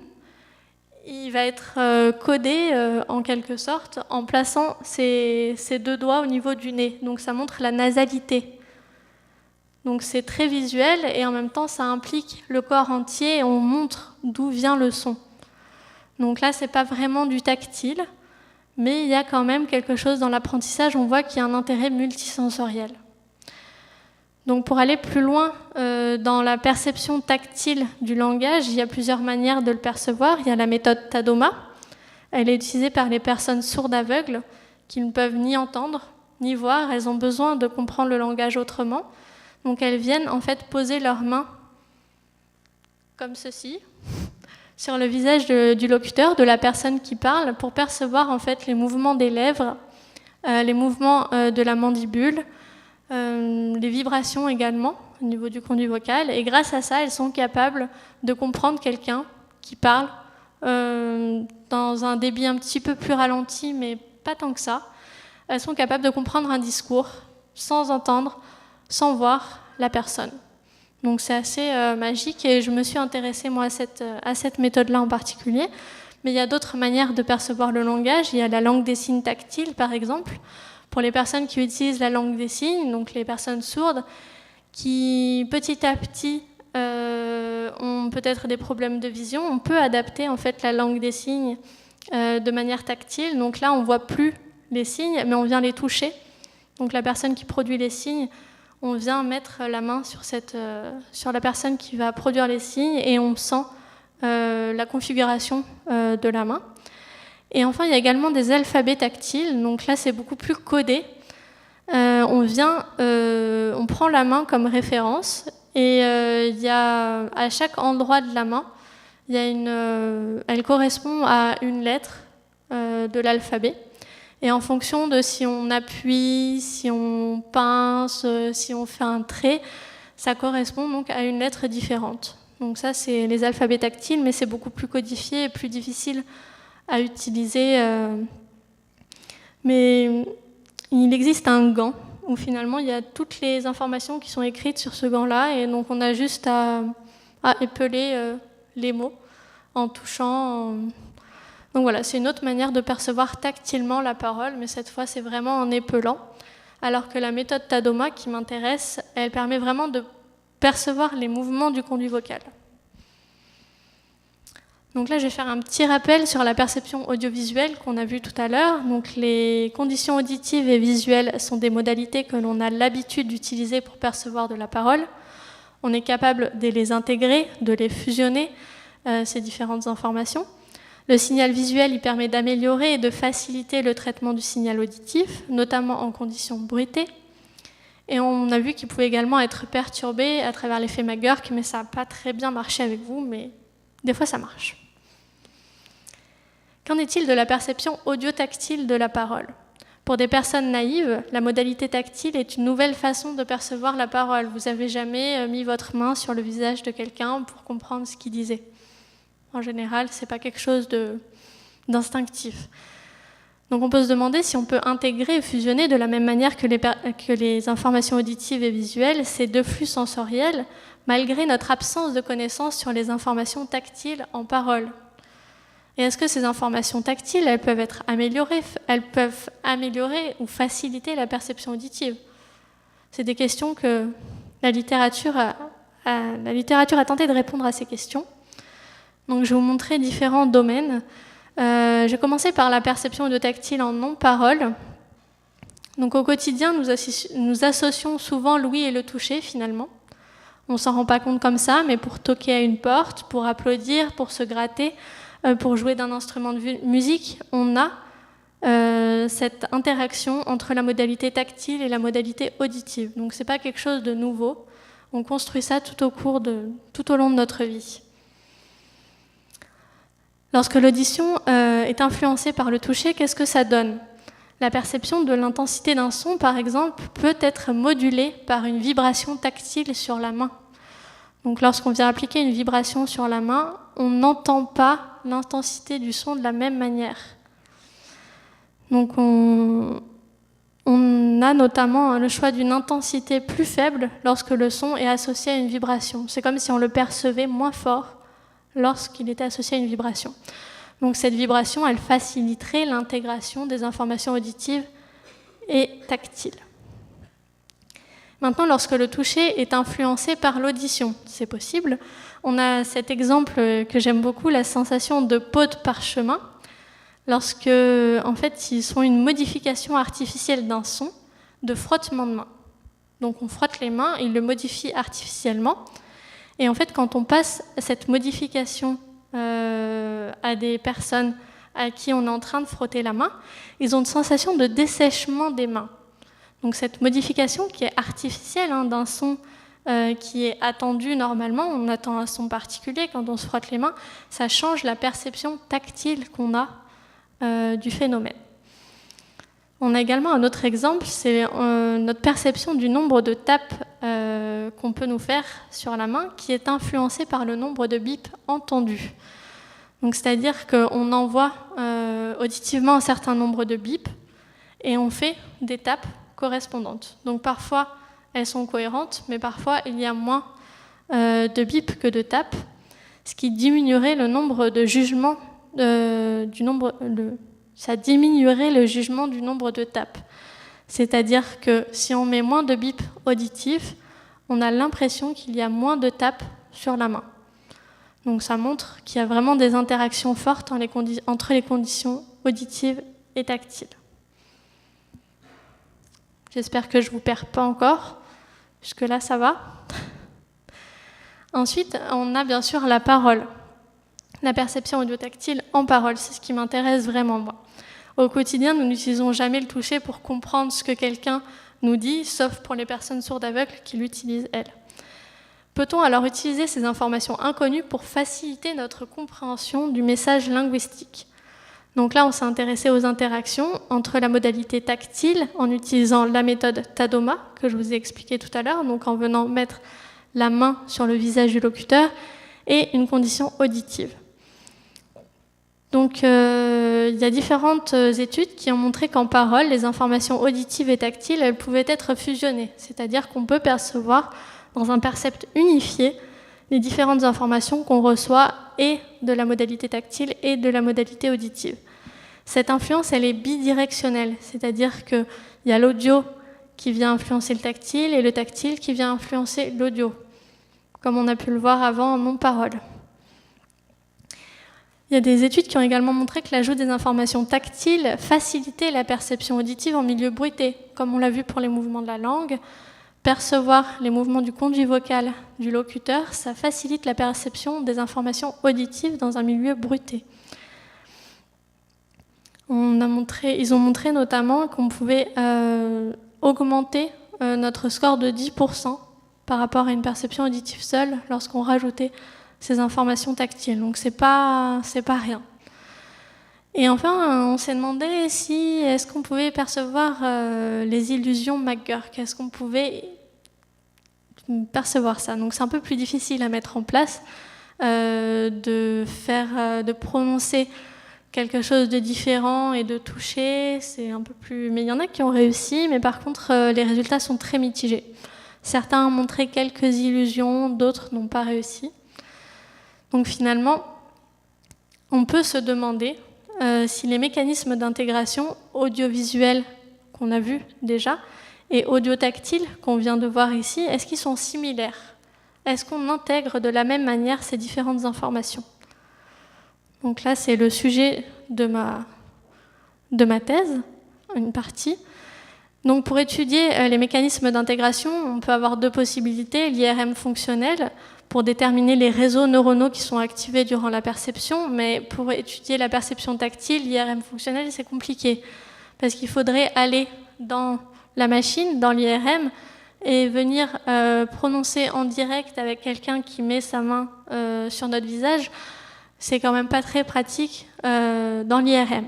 il va être codé en quelque sorte en plaçant ses 2 doigts au niveau du nez. Donc ça montre la nasalité. Donc c'est très visuel et en même temps ça implique le corps entier et on montre d'où vient le son. Donc là, ce n'est pas vraiment du tactile, mais il y a quand même quelque chose dans l'apprentissage, on voit qu'il y a un intérêt multisensoriel. Donc pour aller plus loin dans la perception tactile du langage, il y a plusieurs manières de le percevoir. Il y a la méthode Tadoma. Elle est utilisée par les personnes sourdes aveugles qui ne peuvent ni entendre ni voir. Elles ont besoin de comprendre le langage autrement. Donc elles viennent en fait poser leurs mains comme ceci sur le visage du locuteur, de la personne qui parle, pour percevoir en fait les mouvements des lèvres, les mouvements de la mandibule, les vibrations également au niveau du conduit vocal. Et grâce à ça, elles sont capables de comprendre quelqu'un qui parle dans un débit un petit peu plus ralenti, mais pas tant que ça. Elles sont capables de comprendre un discours sans entendre, sans voir la personne. Donc c'est assez magique et je me suis intéressée moi à cette méthode-là en particulier. Mais il y a d'autres manières de percevoir le langage. Il y a la langue des signes tactile par exemple. Pour les personnes qui utilisent la langue des signes, donc les personnes sourdes, qui petit à petit ont peut-être des problèmes de vision, on peut adapter en fait la langue des signes de manière tactile. Donc là, on ne voit plus les signes, mais on vient les toucher. Donc la personne qui produit les signes, on vient mettre la main sur la personne qui va produire les signes et on sent la configuration de la main. Et enfin, il y a également des alphabets tactiles. Donc là, c'est beaucoup plus codé. On prend la main comme référence et il y a à chaque endroit de la main, elle correspond à une lettre de l'alphabet. Et en fonction de si on appuie, si on pince, si on fait un trait, ça correspond donc à une lettre différente. Donc ça, c'est les alphabets tactiles, mais c'est beaucoup plus codifié et plus difficile à utiliser. Mais il existe un gant où finalement il y a toutes les informations qui sont écrites sur ce gant-là, et donc on a juste à épeler les mots en touchant. Donc voilà, c'est une autre manière de percevoir tactilement la parole, mais cette fois c'est vraiment en épelant. Alors que la méthode Tadoma qui m'intéresse, elle permet vraiment de percevoir les mouvements du conduit vocal. Donc là, je vais faire un petit rappel sur la perception audiovisuelle qu'on a vue tout à l'heure. Donc les conditions auditives et visuelles sont des modalités que l'on a l'habitude d'utiliser pour percevoir de la parole. On est capable de les intégrer, de les fusionner, ces différentes informations. Le signal visuel, il permet d'améliorer et de faciliter le traitement du signal auditif, notamment en conditions bruitées. Et on a vu qu'il pouvait également être perturbé à travers l'effet McGurk, mais ça n'a pas très bien marché avec vous, mais des fois ça marche. Qu'en est-il de la perception audio-tactile de la parole ? Pour des personnes naïves, la modalité tactile est une nouvelle façon de percevoir la parole. Vous n'avez jamais mis votre main sur le visage de quelqu'un pour comprendre ce qu'il disait. En général, ce n'est pas quelque chose d'instinctif. Donc on peut se demander si on peut intégrer et fusionner de la même manière que les informations auditives et visuelles ces deux flux sensoriels, malgré notre absence de connaissance sur les informations tactiles en parole. Et est-ce que ces informations tactiles, elles peuvent être améliorées, ou faciliter la perception auditive ? C'est des questions que la littérature a tenté de répondre à ces questions. Donc, je vais vous montrer différents domaines. Je vais commencer par la perception audio-tactile en non-parole. Donc, au quotidien, nous associons souvent l'ouïe et le toucher, finalement. On ne s'en rend pas compte comme ça, mais pour toquer à une porte, pour applaudir, pour se gratter, pour jouer d'un instrument de musique, on a cette interaction entre la modalité tactile et la modalité auditive. Donc, ce n'est pas quelque chose de nouveau. On construit ça tout au long de notre vie. Lorsque l'audition est influencée par le toucher, qu'est-ce que ça donne ? La perception de l'intensité d'un son, par exemple, peut être modulée par une vibration tactile sur la main. Donc lorsqu'on vient appliquer une vibration sur la main, on n'entend pas l'intensité du son de la même manière. Donc on a notamment le choix d'une intensité plus faible lorsque le son est associé à une vibration. C'est comme si on le percevait moins fort lorsqu'il était associé à une vibration. Donc cette vibration, elle faciliterait l'intégration des informations auditives et tactiles. Maintenant, lorsque le toucher est influencé par l'audition, c'est possible. On a cet exemple que j'aime beaucoup, la sensation de peau de parchemin, lorsque, en fait, ils sont une modification artificielle d'un son de frottement de main. Donc on frotte les mains, il le modifie artificiellement. Et en fait, quand on passe cette modification à des personnes à qui on est en train de frotter la main, ils ont une sensation de dessèchement des mains. Donc cette modification qui est artificielle d'un son qui est attendu normalement, on attend un son particulier quand on se frotte les mains, ça change la perception tactile qu'on a du phénomène. On a également un autre exemple, c'est notre perception du nombre de tapes qu'on peut nous faire sur la main qui est influencé par le nombre de bips entendus. Donc, c'est-à-dire qu'on envoie auditivement un certain nombre de bips et on fait des tapes correspondantes. Donc parfois, elles sont cohérentes, mais parfois, il y a moins de bips que de tapes, ce qui diminuerait le nombre de jugements ça diminuerait le jugement du nombre de tapes. C'est-à-dire que si on met moins de bips auditifs, on a l'impression qu'il y a moins de tapes sur la main. Donc ça montre qu'il y a vraiment des interactions fortes entre les conditions auditives et tactiles. J'espère que je ne vous perds pas encore. Jusque-là, ça va. Ensuite, on a bien sûr la parole. La perception audio-tactile en parole, c'est ce qui m'intéresse vraiment, moi. Au quotidien, nous n'utilisons jamais le toucher pour comprendre ce que quelqu'un nous dit, sauf pour les personnes sourdes aveugles qui l'utilisent, elles. Peut-on alors utiliser ces informations inconnues pour faciliter notre compréhension du message linguistique ? Donc là, on s'est intéressé aux interactions entre la modalité tactile en utilisant la méthode Tadoma, que je vous ai expliqué tout à l'heure, donc en venant mettre la main sur le visage du locuteur, et une condition auditive. Donc, il y a différentes études qui ont montré qu'en parole, les informations auditives et tactiles, elles pouvaient être fusionnées. C'est-à-dire qu'on peut percevoir dans un percept unifié les différentes informations qu'on reçoit et de la modalité tactile et de la modalité auditive. Cette influence, elle est bidirectionnelle. C'est-à-dire qu'il y a l'audio qui vient influencer le tactile et le tactile qui vient influencer l'audio, comme on a pu le voir avant en non-parole. Il y a des études qui ont également montré que l'ajout des informations tactiles facilitait la perception auditive en milieu bruité, comme on l'a vu pour les mouvements de la langue. Percevoir les mouvements du conduit vocal du locuteur, ça facilite la perception des informations auditives dans un milieu bruité. Ils ont montré notamment qu'on pouvait augmenter notre score de 10% par rapport à une perception auditive seule lorsqu'on rajoutait ces informations tactiles. Donc c'est pas rien. Et enfin, on s'est demandé est-ce qu'on pouvait percevoir les illusions McGurk, est-ce qu'on pouvait percevoir ça. Donc c'est un peu plus difficile à mettre en place, de prononcer quelque chose de différent et de toucher, c'est un peu plus. Mais il y en a qui ont réussi, mais par contre les résultats sont très mitigés. Certains ont montré quelques illusions, d'autres n'ont pas réussi. Donc finalement, on peut se demander si les mécanismes d'intégration audiovisuelle qu'on a vus déjà et audio-tactile qu'on vient de voir ici, est-ce qu'ils sont similaires ? Est-ce qu'on intègre de la même manière ces différentes informations ? Donc là, c'est le sujet de ma thèse, une partie. Donc pour étudier les mécanismes d'intégration, on peut avoir deux possibilités, l'IRM fonctionnel, pour déterminer les réseaux neuronaux qui sont activés durant la perception, mais pour étudier la perception tactile, l'IRM fonctionnel, c'est compliqué, parce qu'il faudrait aller dans la machine, dans l'IRM, et venir prononcer en direct avec quelqu'un qui met sa main sur notre visage. C'est quand même pas très pratique dans l'IRM.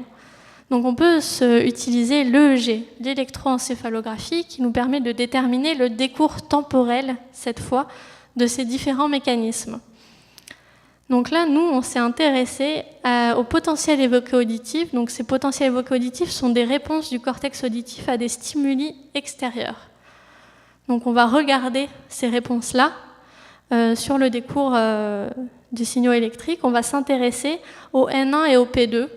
Donc on peut utiliser l'EEG, l'électroencéphalographie, qui nous permet de déterminer le décours temporel, cette fois, de ces différents mécanismes. Donc là, nous, on s'est intéressé au potentiel évoqué auditif. Donc ces potentiels évoqués auditifs sont des réponses du cortex auditif à des stimuli extérieurs. Donc on va regarder ces réponses-là sur le décours des signaux électriques. On va s'intéresser au N1 et au P2.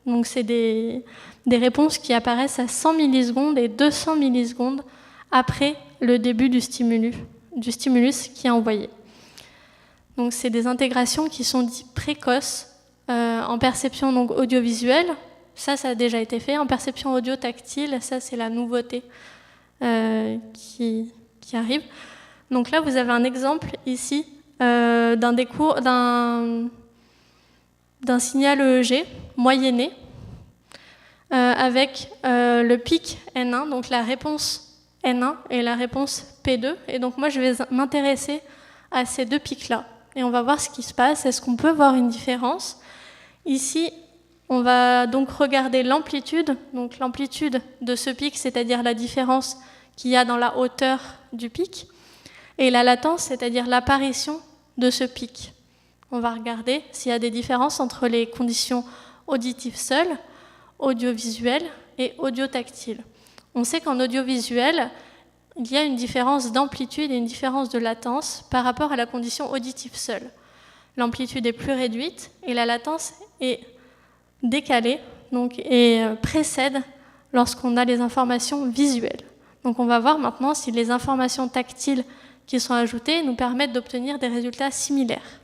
Donc c'est des réponses qui apparaissent à 100 millisecondes et 200 millisecondes après le début du stimulus qui est envoyé. Donc c'est des intégrations qui sont dites précoces en perception donc audiovisuelle. Ça a déjà été fait. En perception audio-tactile, ça c'est la nouveauté qui arrive. Donc là, vous avez un exemple ici d'un signal EEG moyenné avec le pic N1, donc la réponse N1 et la réponse P2. Et donc moi, je vais m'intéresser à ces deux pics-là. Et on va voir ce qui se passe. Est-ce qu'on peut voir une différence? Ici, on va donc regarder l'amplitude. Donc l'amplitude de ce pic, c'est-à-dire la différence qu'il y a dans la hauteur du pic. Et la latence, c'est-à-dire l'apparition de ce pic. On va regarder s'il y a des différences entre les conditions auditives seules, audiovisuelles et audio-tactiles. On sait qu'en audiovisuel, il y a une différence d'amplitude et une différence de latence par rapport à la condition auditive seule. L'amplitude est plus réduite et la latence est décalée et précède lorsqu'on a les informations visuelles. Donc on va voir maintenant si les informations tactiles qui sont ajoutées nous permettent d'obtenir des résultats similaires.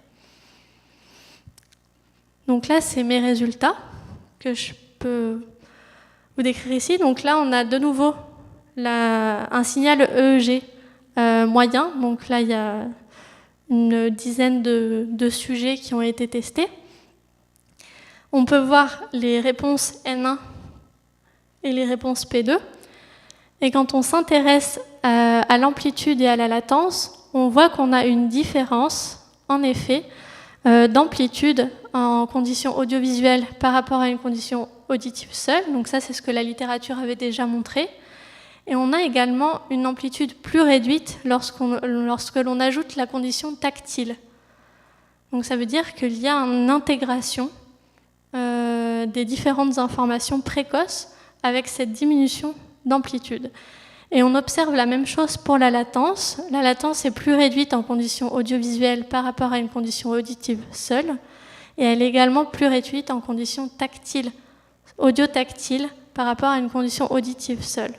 Donc là, c'est mes résultats que je peux vous décrire ici. Donc là, on a de nouveau un signal EEG moyen. Donc là, il y a une dizaine de sujets qui ont été testés. On peut voir les réponses N1 et les réponses P2. Et quand on s'intéresse à l'amplitude et à la latence, on voit qu'on a une différence, en effet, d'amplitude en conditions audiovisuelles par rapport à une condition auditive seule. Donc ça, c'est ce que la littérature avait déjà montré. Et on a également une amplitude plus réduite lorsque l'on ajoute la condition tactile. Donc ça veut dire qu'il y a une intégration des différentes informations précoces avec cette diminution d'amplitude. Et on observe la même chose pour la latence. La latence est plus réduite en conditions audiovisuelles par rapport à une condition auditive seule. Et elle est également plus réduite en conditions tactiles, audio-tactiles, par rapport à une condition auditive seule.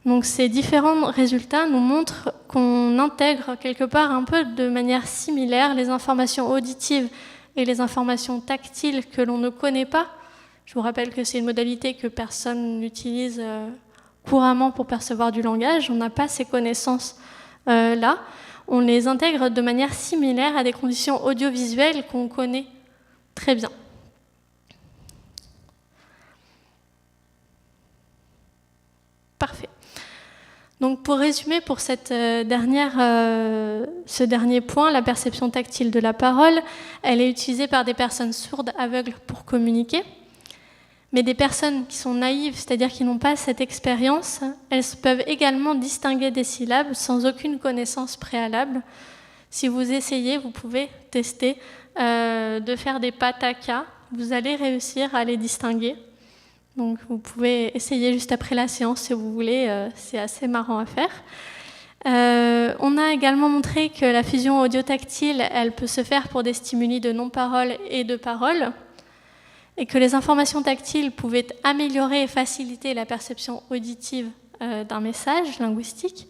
Donc ces différents résultats nous montrent qu'on intègre quelque part un peu de manière similaire les informations auditives et les informations tactiles que l'on ne connaît pas. Je vous rappelle que c'est une modalité que personne n'utilise couramment pour percevoir du langage. On n'a pas ces connaissances-là. On les intègre de manière similaire à des conditions audiovisuelles qu'on connaît très bien. Parfait. Donc pour résumer, pour ce dernier point, la perception tactile de la parole, elle est utilisée par des personnes sourdes, aveugles pour communiquer. Mais des personnes qui sont naïves, c'est-à-dire qui n'ont pas cette expérience, elles peuvent également distinguer des syllabes sans aucune connaissance préalable. Si vous essayez, vous pouvez tester de faire des pataka, vous allez réussir à les distinguer. Donc vous pouvez essayer juste après la séance si vous voulez, c'est assez marrant à faire. On a également montré que la fusion audio-tactile, elle peut se faire pour des stimuli de non-parole et de parole, et que les informations tactiles pouvaient améliorer et faciliter la perception auditive d'un message linguistique,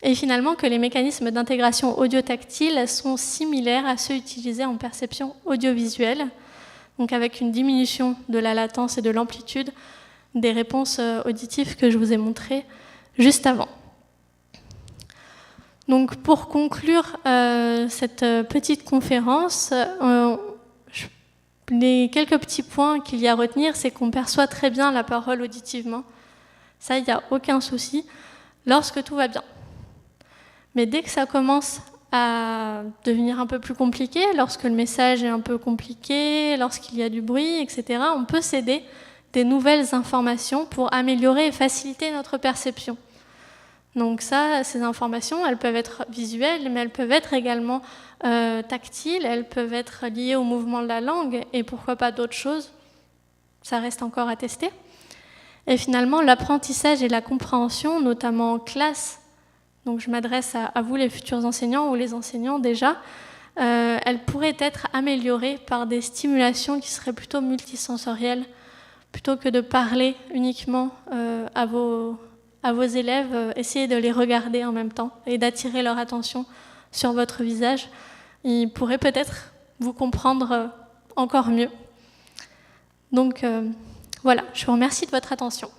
et finalement que les mécanismes d'intégration audio-tactile sont similaires à ceux utilisés en perception audiovisuelle, donc avec une diminution de la latence et de l'amplitude des réponses auditives que je vous ai montrées juste avant. Donc pour conclure cette petite conférence, les quelques petits points qu'il y a à retenir, c'est qu'on perçoit très bien la parole auditivement. Ça, il n'y a aucun souci, lorsque tout va bien. Mais dès que ça commence à devenir un peu plus compliqué, lorsque le message est un peu compliqué, lorsqu'il y a du bruit, etc., on peut céder des nouvelles informations pour améliorer et faciliter notre perception. Donc ça, ces informations, elles peuvent être visuelles, mais elles peuvent être également tactiles, elles peuvent être liées au mouvement de la langue, et pourquoi pas d'autres choses, ça reste encore à tester. Et finalement, l'apprentissage et la compréhension, notamment en classe, donc je m'adresse à vous les futurs enseignants ou les enseignants déjà, elles pourraient être améliorées par des stimulations qui seraient plutôt multisensorielles, plutôt que de parler uniquement à à vos élèves, essayez de les regarder en même temps et d'attirer leur attention sur votre visage. Ils pourraient peut-être vous comprendre encore mieux. Donc voilà, je vous remercie de votre attention.